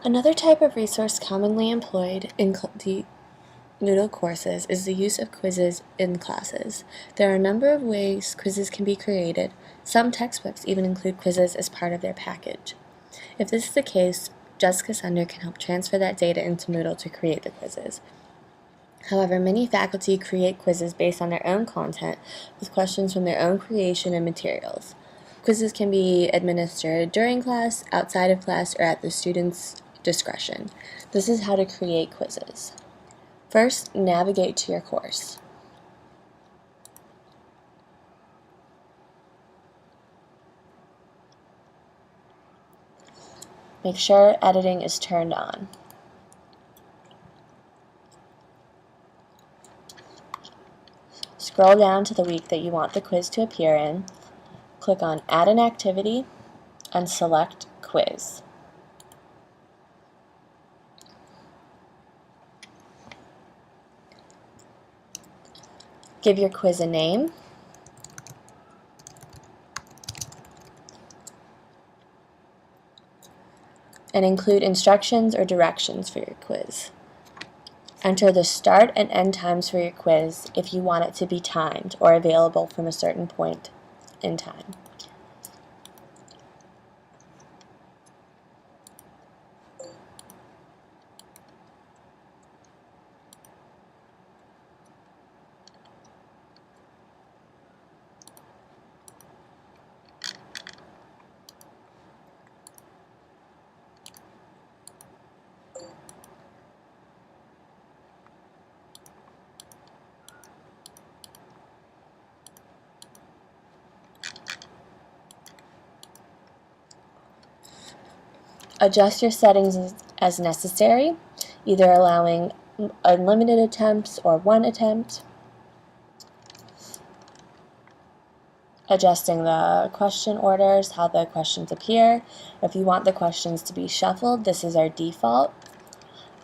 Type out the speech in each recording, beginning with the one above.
Another type of resource commonly employed in the Moodle courses is the use of quizzes in classes. There are a number of ways quizzes can be created. Some textbooks even include quizzes as part of their package. If this is the case, Jessica Sender can help transfer that data into Moodle to create the quizzes. However, many faculty create quizzes based on their own content with questions from their own creation and materials. Quizzes can be administered during class, outside of class, or at the student's discretion. This is how to create quizzes. First, navigate to your course. Make sure editing is turned on. Scroll down to the week that you want the quiz to appear in. Click on Add an Activity and select Quiz. Give your quiz a name. And include instructions or directions for your quiz. Enter the start and end times for your quiz if you want it to be timed or available from a certain point in time. Adjust your settings as necessary, either allowing unlimited attempts or one attempt. Adjusting the question orders, how the questions appear. If you want the questions to be shuffled, this is our default.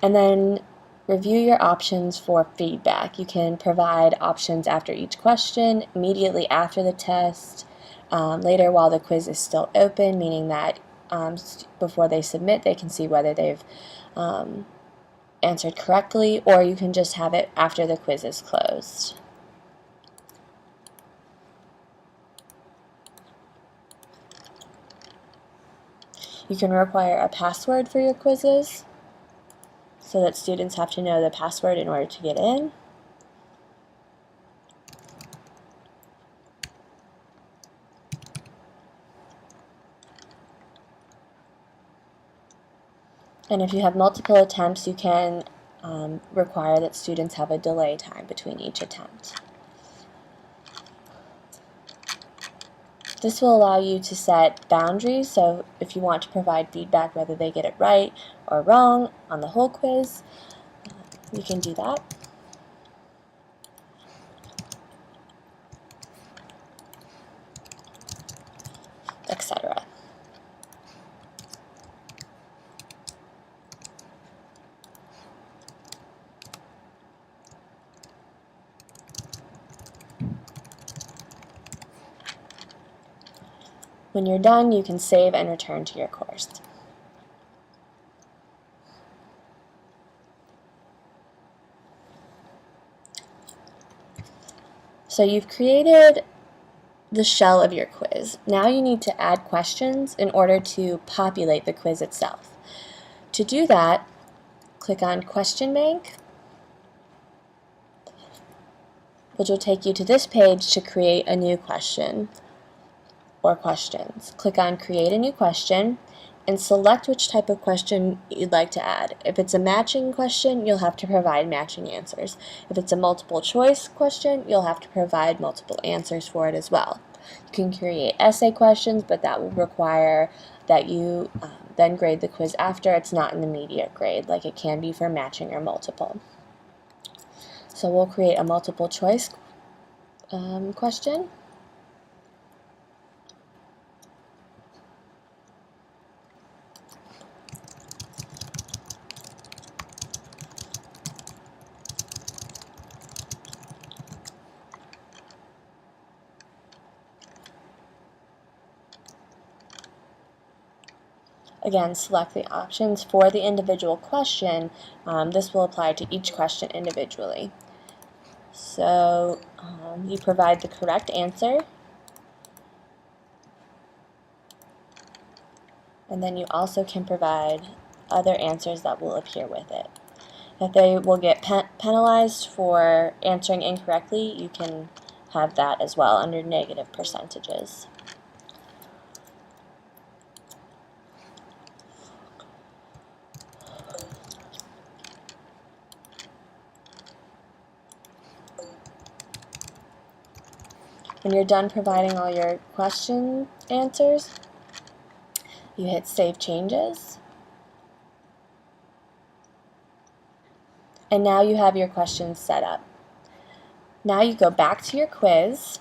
And then review your options for feedback. You can provide options after each question, immediately after the test, later while the quiz is still open, meaning that before they submit, they can see whether they've answered correctly, or you can just have it after the quiz is closed. You can require a password for your quizzes so that students have to know the password in order to get in. And if you have multiple attempts, you can require that students have a delay time between each attempt. This will allow you to set boundaries, so if you want to provide feedback whether they get it right or wrong on the whole quiz, you can do that. Etc. When you're done, you can save and return to your course. So you've created the shell of your quiz. Now you need to add questions in order to populate the quiz itself. To do that, click on Question Bank, which will take you to this page to create a new question or questions. Click on Create a New Question and select which type of question you'd like to add. If it's a matching question, you'll have to provide matching answers. If it's a multiple choice question, you'll have to provide multiple answers for it as well. You can create essay questions, but that will require that you then grade the quiz after. It's not an immediate grade like it can be for matching or multiple. So we'll create a multiple choice question. Again, select the options for the individual question. This will apply to each question individually. So you provide the correct answer, and then you also can provide other answers that will appear with it. If they will get penalized for answering incorrectly, you can have that as well under negative percentages. When you're done providing all your question answers, you hit Save Changes. And now you have your questions set up. Now you go back to your quiz,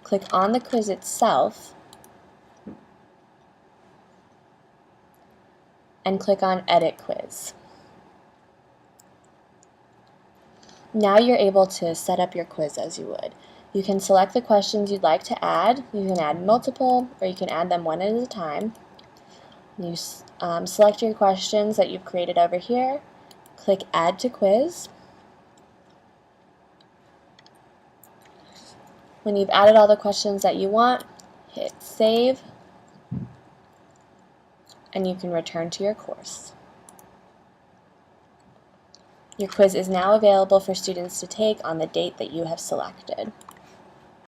click on the quiz itself, and click on Edit Quiz. Now you're able to set up your quiz as you would. You can select the questions you'd like to add. You can add multiple, or you can add them one at a time. You select your questions that you've created over here, click Add to Quiz. When you've added all the questions that you want, hit Save, and you can return to your course. Your quiz is now available for students to take on the date that you have selected.